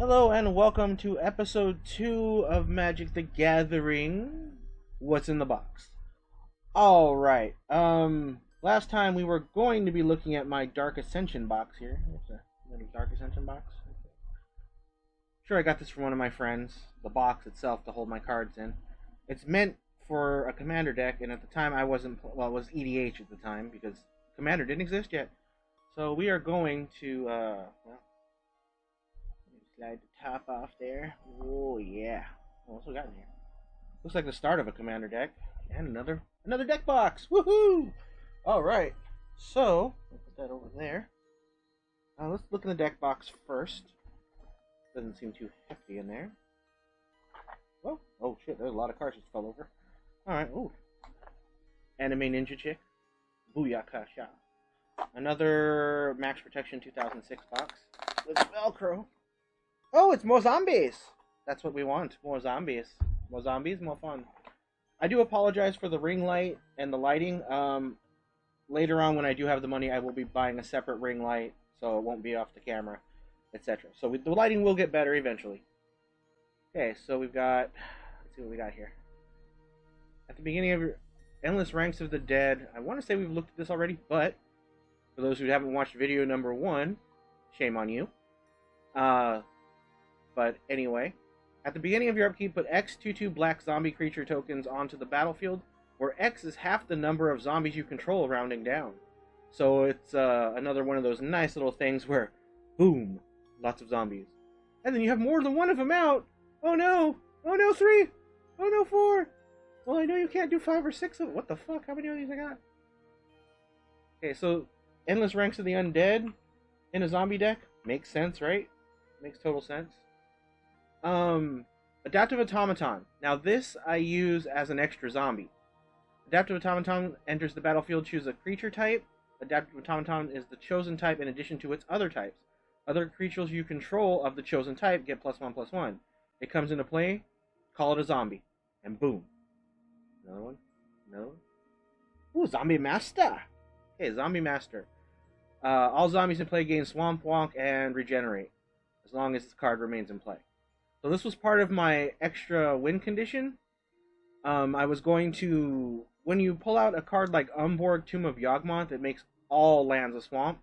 Hello and welcome to episode 2 of Magic the Gathering. What's in the box? Alright, last time we were going to be looking at my Dark Ascension box here. What's a little Dark Ascension box? Sure, I got this from one of my friends. The box itself to hold my cards in. It's meant for a Commander deck, and at the time I wasn't, well, it was EDH at the time, because Commander didn't exist yet. So we are going to, slide the top off there. Oh yeah. What's we got in here? Looks like the start of a Commander deck. And another deck box. Woohoo! Alright. So, I'll put that over there. Let's look in the deck box first. Doesn't seem too hefty in there. Oh shit, there's a lot of cards that fell over. Alright, ooh. Anime Ninja Chick. Booyaka Sha. Another Max Protection 2006 box with Velcro. Oh, it's more zombies! That's what we want. More zombies. More zombies, more fun. I do apologize for the ring light and the lighting. Later on, when I do have the money, I will be buying a separate ring light, so it won't be off the camera, etc. So the lighting will get better eventually. Okay, so we've got... Let's see what we got here. At the beginning of your Endless Ranks of the Dead, I want to say we've looked at this already, but for those who haven't watched video number 1, shame on you. But anyway, at the beginning of your upkeep, put X 2/2 black zombie creature tokens onto the battlefield, where X is half the number of zombies you control, rounding down. So it's another one of those nice little things where, boom, lots of zombies. And then you have more than one of them out. Oh no! Oh no, 3! Oh no, 4! Well, I know you can't do 5 or 6 of them. What the fuck? How many of these I got? Okay, so Endless Ranks of the Undead in a zombie deck. Makes sense, right? Makes total sense. Adaptive Automaton. Now this I use as an extra zombie. Adaptive Automaton enters the battlefield, choose a creature type. Adaptive Automaton is the chosen type in addition to its other types. Other creatures you control of the chosen type get +1/+1. It comes into play, call it a zombie, and boom. Another one. Another one. Ooh, Zombie Master. Okay, Zombie Master. All zombies in play gain Swamp Walk and regenerate, as long as this card remains in play. So this was part of my extra win condition. I was going to... When you pull out a card like Umborg, Tomb of Yawgmoth, it makes all lands a swamp.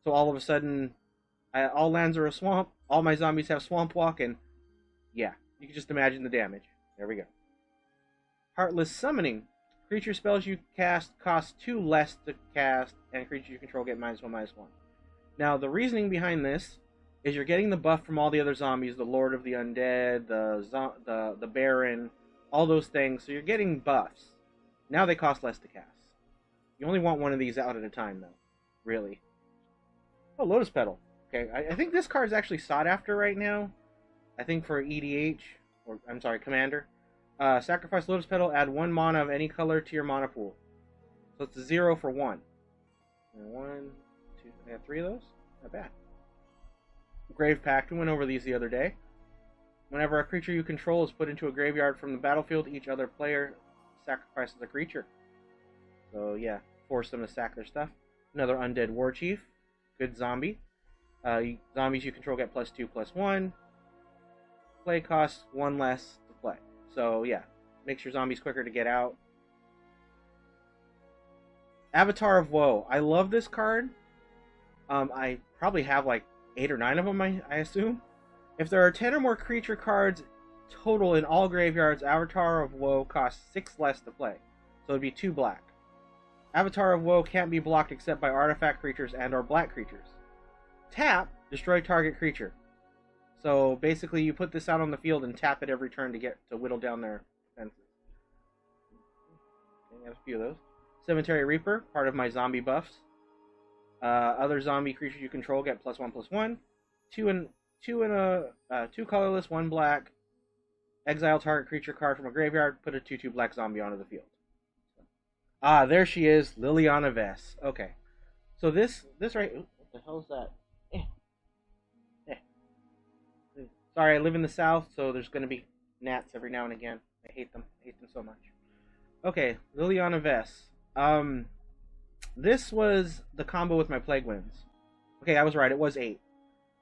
So all of a sudden, all lands are a swamp, all my zombies have Swamp Walk, and yeah, you can just imagine the damage. There we go. Heartless Summoning. Creature spells you cast cost 2 less to cast, and creatures you control get -1/-1. Now, the reasoning behind this is you're getting the buff from all the other zombies, the Lord of the Undead, the Baron, all those things, so you're getting buffs. Now they cost less to cast. You only want one of these out at a time, though. Really. Oh, Lotus Petal. Okay, I think this card's actually sought after right now. I think for EDH, or, I'm sorry, Commander. Sacrifice Lotus Petal, add 1 mana of any color to your mana pool. So it's a 0 for 1. 1, 2, I have 3 of those? Not bad. Grave Pact, we went over these the other day. Whenever a creature you control is put into a graveyard from the battlefield, each other player sacrifices a creature. So yeah, force them to sack their stuff. Another Undead War Chief. Good zombie. Zombies you control get +2/+1. Play costs 1 less to play. So yeah, makes your zombies quicker to get out. Avatar of Woe. I love this card. I probably have like 8 or 9 of them, I assume. If there are 10 or more creature cards total in all graveyards, Avatar of Woe costs 6 less to play. So it'd be 2 black. Avatar of Woe can't be blocked except by artifact creatures and or black creatures. Tap, destroy target creature. So basically you put this out on the field and tap it every turn to whittle down their defenses. Okay, I have a few of those. Cemetery Reaper, part of my zombie buffs. Other zombie creatures you control get +1/+1. 2 colorless, 1 black. Exile target creature card from a graveyard. Put a 2/2 black zombie onto the field. Ah, there she is, Liliana Vest. Okay, so this right. What the hell is that? Sorry, I live in the south, so there's going to be gnats every now and again. I hate them. I hate them so much. Okay, Liliana Vest. This was the combo with my Plague Winds. Okay, I was right. It was 8.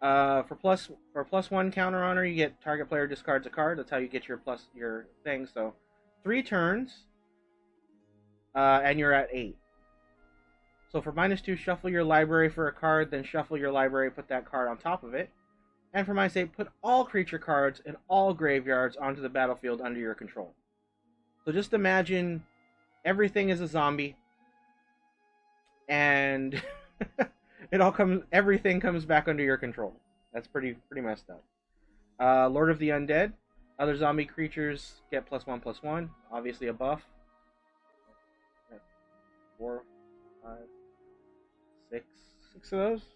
For plus one counter honor, you get target player discards a card. That's how you get your thing. So 3 turns, and you're at 8. So for -2, shuffle your library for a card, then shuffle your library, put that card on top of it. And for -8, put all creature cards in all graveyards onto the battlefield under your control. So just imagine everything is a zombie, and everything comes back under your control. That's pretty messed up. Lord of the Undead. Other zombie creatures get +1/+1. Obviously a buff. 4, 5, 6 of those.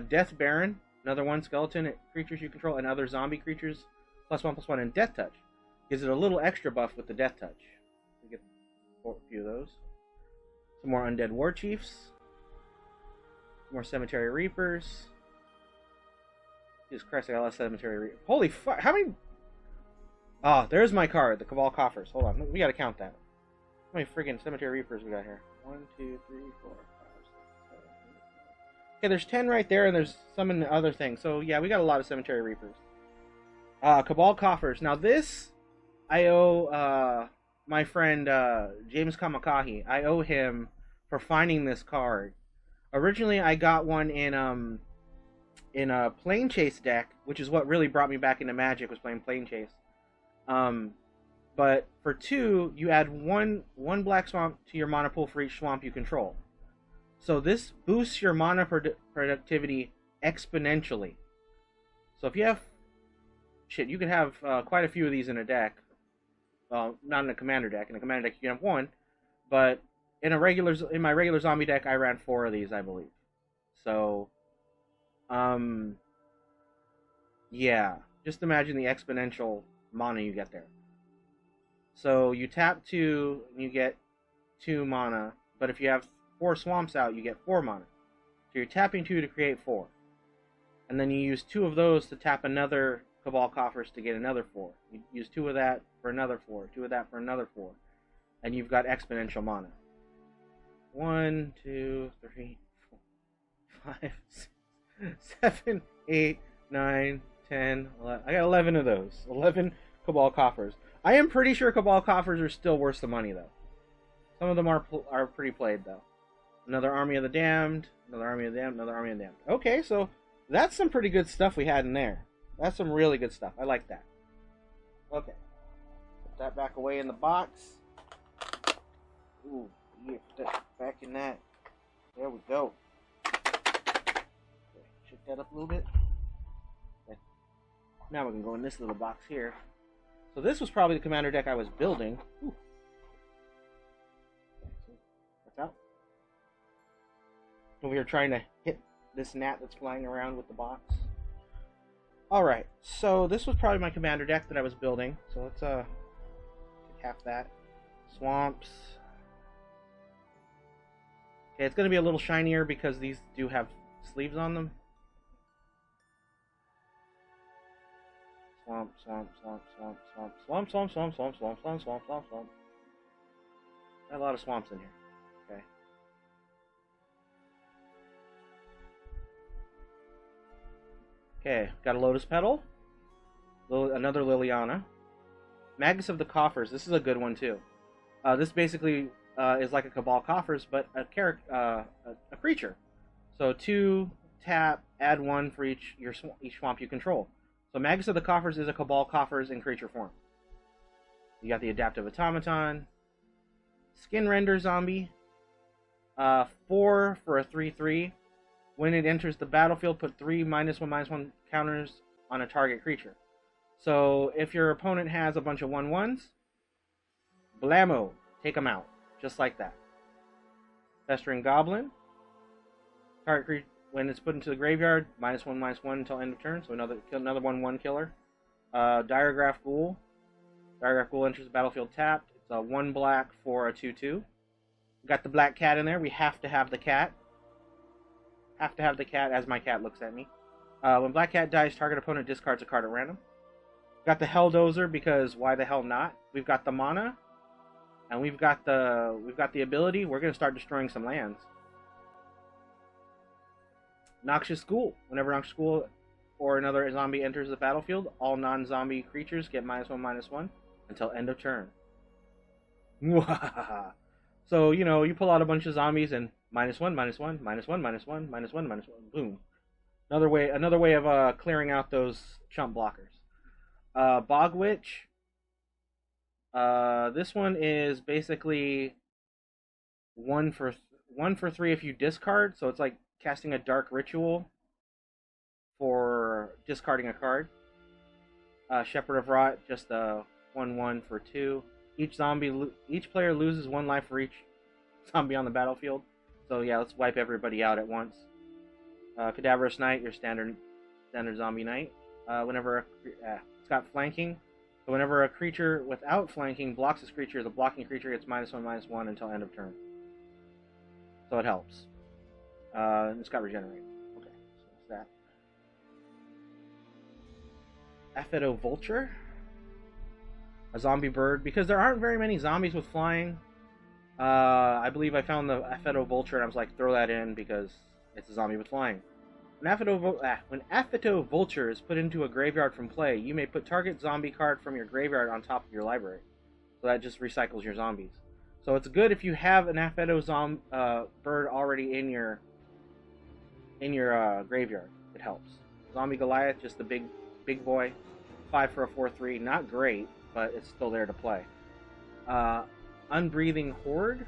Death Baron. Another one skeleton creatures you control and other zombie creatures +1/+1. And Death Touch gives it a little extra buff with the Death Touch. We get a few of those. Some more Undead War Chiefs. Some more Cemetery Reapers. Jesus Christ, I got a lot of Cemetery Reapers. Holy fuck, how many... Oh, there's my card, the Cabal Coffers. Hold on, we gotta count that. How many friggin' Cemetery Reapers we got here? 1, 2, 3, 4, 5, 6, 7, 8, 9. Okay, there's 10 right there, and there's some in the other thing. So, yeah, we got a lot of Cemetery Reapers. Cabal Coffers. Now, this, I owe my friend James Kamakahi. I owe him for finding this card. Originally, I got one in a Plane Chase deck, which is what really brought me back into Magic, was playing Plane Chase. But for 2, you add one black swamp to your mana pool for each swamp you control. So this boosts your mana productivity exponentially. So if you have... Shit, you could have quite a few of these in a deck. Well, not in a commander deck. In a commander deck you can have 1. But in my regular zombie deck, I ran 4 of these, I believe. So... yeah. Just imagine the exponential mana you get there. So you tap 2, and you get 2 mana. But if you have 4 swamps out, you get 4 mana. So you're tapping 2 to create 4. And then you use 2 of those to tap another Cabal Coffers to get another 4. You use 2 of that for another 4. 2 of that for another 4. And you've got exponential mana. 1, 2, 3, 4, 5, 6, 7, 8, 9, 10, 11. I got 11 of those. 11 Cabal Coffers. I am pretty sure Cabal Coffers are still worth the money, though. Some of them are pretty played, though. Another Army of the Damned. Another Army of the Damned. Another Army of the Damned. Okay, so that's some pretty good stuff we had in there. That's some really good stuff. I like that. Okay. Put that back away in the box. Ooh, yeah, put that back in that. There we go. Okay, shake that up a little bit. Okay. Now we can go in this little box here. So this was probably the commander deck I was building. Ooh. What's out? Over here trying to hit this gnat that's flying around with the box. Alright, so this was probably my commander deck that I was building. So let's take half that. Swamps. Okay, it's going to be a little shinier because these do have sleeves on them. Swamp, swamp, swamp, swamp, swamp, swamp, swamp, swamp, swamp, swamp, swamp, swamp, swamp, swamp. Got a lot of swamps in here. Okay. Okay, got a Lotus Petal. Another Liliana. Magus of the Coffers. This is a good one too. This basically is like a Cabal Coffers, but a creature. So 2 tap, add 1 for each swamp you control. So Magus of the Coffers is a Cabal Coffers in creature form. You got the Adaptive Automaton. Skin Render Zombie. 4 for a 3/3. When it enters the battlefield, put 3 -1/-1 counters on a target creature. So if your opponent has a bunch of 1/1s, blammo, take them out. Just like that. Festering Goblin. Target creature, when it's put into the graveyard, -1/-1 until end of turn, so another 1/1 killer. Diregraph Ghoul. Diregraph Ghoul enters the battlefield tapped. It's a 1 black for a 2/2. Got the black cat in there. We have to have the cat. Have to have the cat as my cat looks at me. When black cat dies, target opponent discards a card at random. Got the Helldozer because why the hell not? We've got the mana, and we've got the ability. We're gonna start destroying some lands. Noxious Ghoul. Whenever Noxious Ghoul or another zombie enters the battlefield, all non-zombie creatures get -1/-1 until end of turn. So, you know, you pull out a bunch of zombies and -1, -1, -1, -1, -1, -1, boom. Another way of clearing out those chump blockers. Bogwitch. This one is basically one for 3 if you discard, so it's like casting a dark ritual for discarding a card. Shepherd of Rot, just a 1/1 for 2. Each player loses 1 life for each zombie on the battlefield. So yeah, let's wipe everybody out at once. Cadaverous Knight, your standard zombie knight. It's got flanking. So whenever a creature without flanking blocks this creature, the blocking creature gets -1/-1 until end of turn. So it helps. It's got regenerate. Okay, so that's that. Aphedo Vulture. A zombie bird. Because there aren't very many zombies with flying, I believe I found the Aphedo Vulture and I was like, throw that in because it's a zombie with flying. When Aphedo Vulture is put into a graveyard from play, you may put target zombie card from your graveyard on top of your library. So that just recycles your zombies. So it's good if you have an Aphedo bird already in your graveyard. It helps. Zombie Goliath, just the big boy. 5 for a 4/3. Not great, but it's still there to play. Unbreathing Horde.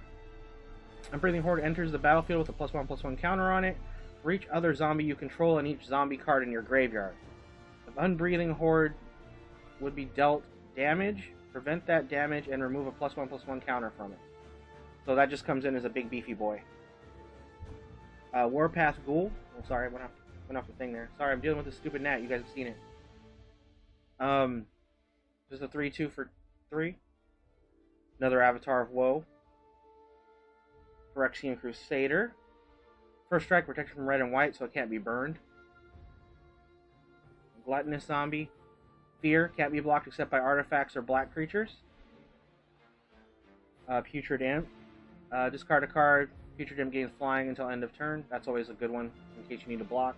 Unbreathing Horde enters the battlefield with a +1/+1 counter on it for each other zombie you control and each zombie card in your graveyard. If Unbreathing Horde would be dealt damage, prevent that damage and remove a +1/+1 counter from it. So that just comes in as a big beefy boy. Warpath Ghoul. Oh, sorry, I went off the thing there. Sorry, I'm dealing with this stupid gnat. You guys have seen it. Just a 3/2 for 3. Another Avatar of Woe. Phyrexian Crusader. First strike, protection from red and white, so it can't be burned. Gluttonous Zombie. Fear, can't be blocked except by artifacts or black creatures. Putrid Imp. Discard a card. Putrid Imp gains flying until end of turn. That's always a good one in case you need to block.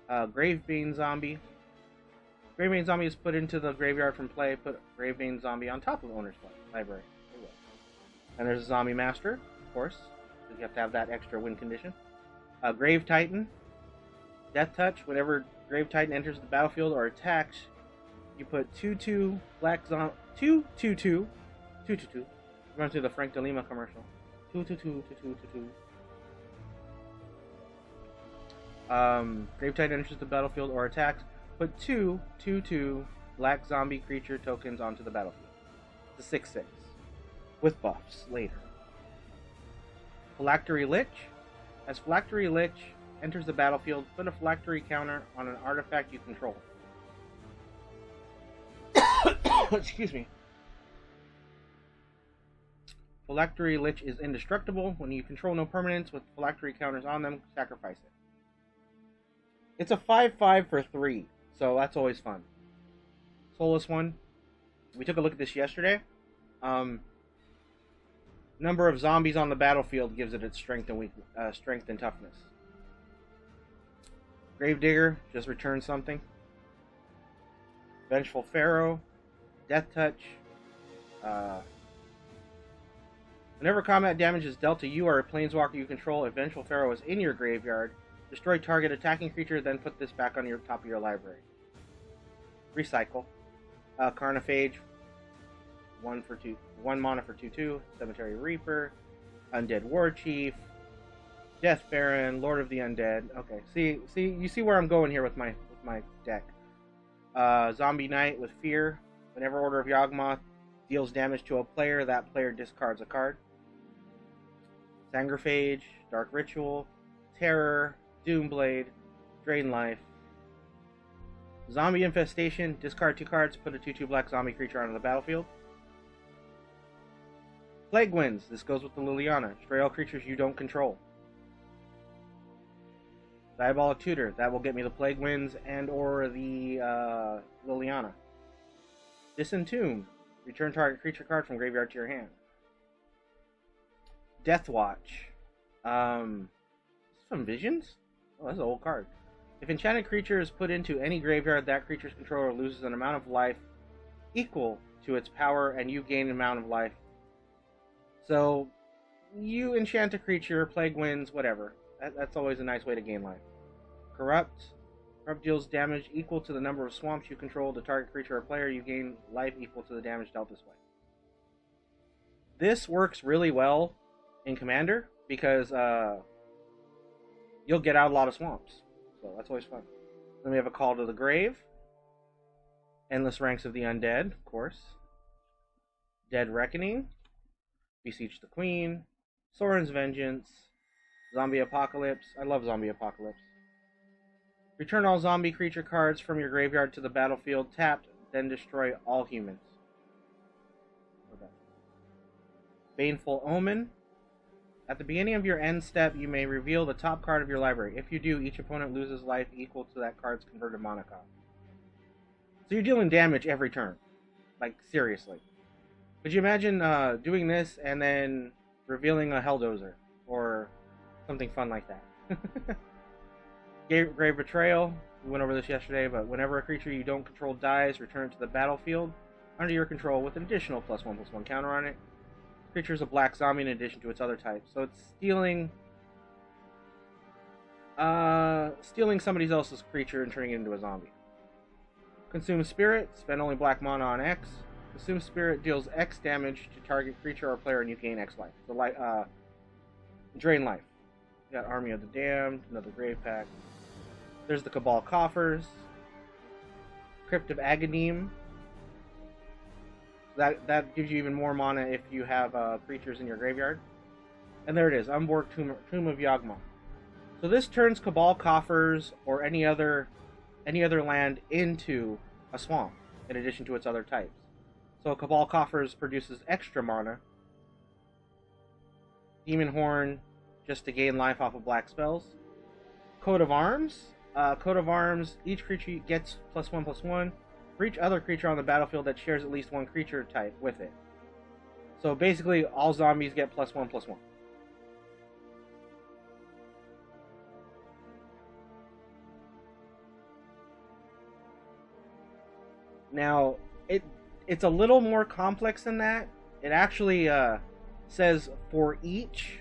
Gravebane Zombie. Gravebane Zombie is put into the graveyard from play. Put Gravebane Zombie on top of owner's library. And there's a Zombie Master, of course, because you have to have that extra win condition. Grave Titan. Death Touch. Whenever Grave Titan enters the battlefield or attacks, you put 2/2 black zombie. 2/2. Run through the Frank DeLima commercial. 2/2. Grave Titan enters the battlefield or attacks. Put 2/2 black zombie creature tokens onto the battlefield. It's a 6/6 with buffs later. Phylactery Lich. As Phylactery Lich enters the battlefield, put a Phylactery counter on an artifact you control. Excuse me. Phylactery Lich is indestructible. When you control no permanents with Phylactery counters on them, sacrifice it. It's a 5/5 for 3, so that's always fun. Soulless one. We took a look at this yesterday. Number of zombies on the battlefield gives it its strength and toughness. Gravedigger, just return something. Vengeful Pharaoh. Death Touch. Whenever combat damage is dealt to you or a planeswalker you control, if Vengeful Pharaoh is in your graveyard, destroy target attacking creature, then put this back on your top of your library. Recycle. Carnophage. 1 mana for 2/2. Cemetery Reaper. Undead War Chief. Death Baron. Lord of the Undead. Okay, you see where I'm going here with my deck. Zombie Knight with Fear. Whenever Order of Yawgmoth deals damage to a player, that player discards a card. Sangerphage. Dark Ritual. Terror. Doomblade. Drain Life. Zombie Infestation. Discard 2 cards. Put a 2/2 black zombie creature onto the battlefield. Plague Winds. This goes with the Liliana. Destroy all creatures you don't control. Diabolic Tutor. That will get me the Plague Winds and or the Liliana. Disentomb. Return target creature card from graveyard to your hand. Deathwatch. Some Visions? Oh, that's an old card. If enchanted creature is put into any graveyard, that creature's controller loses an amount of life equal to its power, and you gain an amount of life. So, you enchant a creature, plague wins, whatever. That's always a nice way to gain life. Corrupt. Corrupt deals damage equal to the number of swamps you control to target creature or player. You gain life equal to the damage dealt this way. This works really well in Commander because you'll get out a lot of swamps. So that's always fun. Then we have a Call to the Grave. Endless Ranks of the Undead, of course. Dead Reckoning. Beseech the Queen. Sorin's Vengeance. Zombie Apocalypse. I love Zombie Apocalypse. Return all zombie creature cards from your graveyard to the battlefield tapped, then destroy all humans. Okay. Baneful Omen. At the beginning of your end step, you may reveal the top card of your library. If you do, each opponent loses life equal to that card's converted mana cost. So you're dealing damage every turn. Like, seriously. Could you imagine doing this and then revealing a Helldozer? Or something fun like that. Grave Betrayal. We went over this yesterday, but whenever a creature you don't control dies, return it to the battlefield under your control with an additional +1/+1 counter on it. Creature is a black zombie in addition to its other types. So it's stealing somebody else's creature and turning it into a zombie. Consume Spirit. Spend only black mana on X. Consume Spirit deals X damage to target creature or player and you gain X life. So drain life. You got Army of the Damned, another Grave Pack. There's the Cabal Coffers. Crypt of Agadim. That gives you even more mana if you have creatures in your graveyard. And there it is, Umborg Tomb of Yawgmoth. So this turns Cabal Coffers or any other land into a swamp, in addition to its other types. So Cabal Coffers produces extra mana. Demon Horn, just to gain life off of black spells. Coat of Arms. Coat of Arms, each creature gets +1/+1 for each other creature on the battlefield that shares at least one creature type with it. So basically, all zombies get +1/+1. Now, it's a little more complex than that. It actually says for each.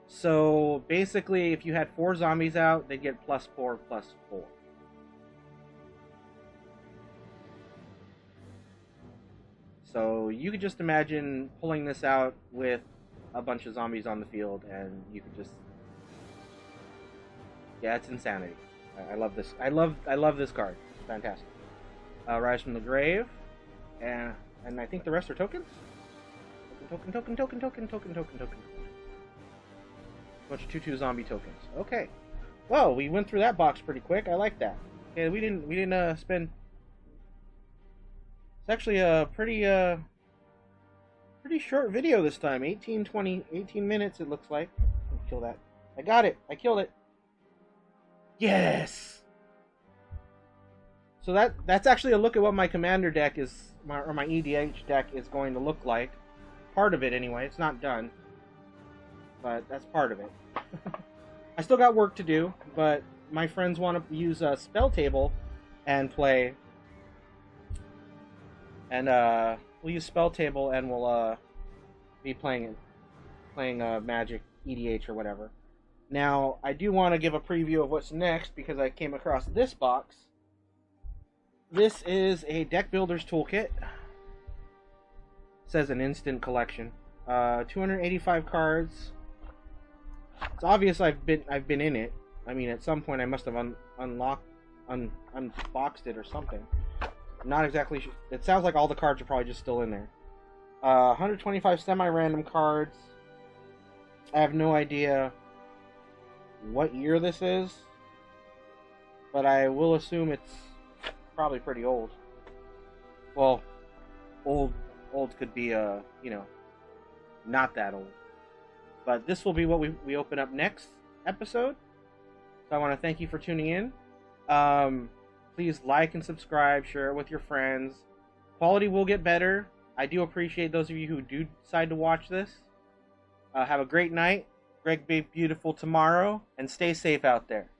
So basically, if you had 4 zombies out, they'd get +4/+4. So you could just imagine pulling this out with a bunch of zombies on the field, and you could just, yeah, it's insanity. I love this. I love this card. It's fantastic. Rise from the Grave, and I think the rest are tokens. Token. Bunch of 2/2 zombie tokens. Okay. Well, we went through that box pretty quick. I like that. Okay, we didn't spend. It's actually a pretty short video this time. 18 minutes it looks like. Let me kill that. I got it. I killed it. Yes. So that's actually a look at what my commander deck is, or my EDH deck is going to look like. Part of it anyway. It's not done. But that's part of it. I still got work to do, but my friends want to use a spell table and play. And we'll use spell table and we'll be playing Magic EDH or whatever. Now, I do want to give a preview of what's next because I came across this box. This is a Deck Builder's Toolkit. It says an instant collection. 285 cards. It's obvious I've been in it. I mean, at some point I must have unboxed it or something. Not exactly sure. It sounds like all the cards are probably just still in there. 125 semi-random cards. I have no idea what year this is, but I will assume it's probably pretty old. Well, old could be not that old. But this will be what we open up next episode. So I want to thank you for tuning in. Please like and subscribe, share it with your friends. Quality will get better. I do appreciate those of you who do decide to watch this. Have a great night. great big beautiful tomorrow, and stay safe out there.